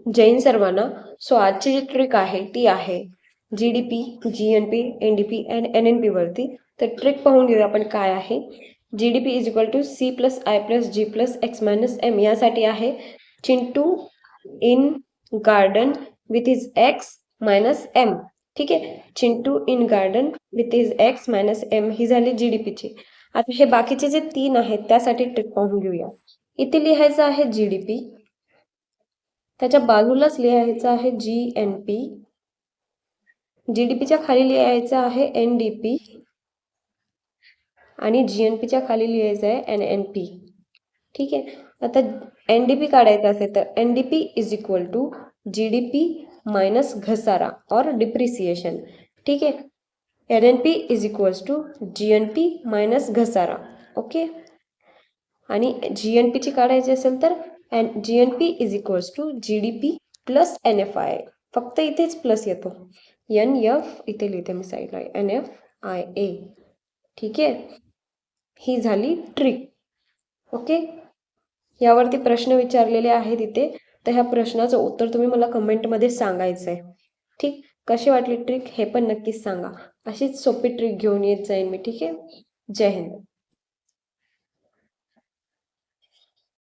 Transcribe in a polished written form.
जैन सर्वांना. सो आजची जी ट्रिक आहे ती आहे GDP, GNP, NDP and NNP वरती. तर ट्रिक पाहून घेऊया आपण काय आहे. GDP is equal to C plus I plus G plus X minus M यासाठी आहे Chintu in garden with is X minus M. ठीक आहे, Chintu in garden with is X minus M ही झाली GDPची. आता हे बाकीचे जे 3 आहेत त्यासाठी ट्रिक पाहून घेऊया. इथे लिहायचं आहे GDP, त्याच्या बाजूलाच लिहायचं आहे GNP, GDPच्या खाली लिहायचं आहे NDP आणि GNPच्या खाली लिहायचं आहे NNP. ठीक आहे, आता NDP काढायचं असेल तर NDP is equal to GDP minus घसारा और डिप्रिसिएशन. ठीक आहे, NNP is equals to GNP minus घसारा. ओके, आणि GNPची काढायची असेल तर GNP is equals to GDP plus NFI. फक्त इथेच प्लस येतो, NF इथे लिहिते मी साईडला NFIA. ठीक आहे, ही झाली ट्रिक. ओके, यावरती प्रश्न विचारलेले आहेत इथे, तर ह्या प्रश्नाचं उत्तर तुम्ही मला कमेंटमध्ये सांगायचं आहे. ठीक, कशी वाटली ट्रिक हे पण नक्कीच सांगा. अशीच सोपी ट्रिक घेऊन येत जाईन मी. ठीक आहे, जय हिंद.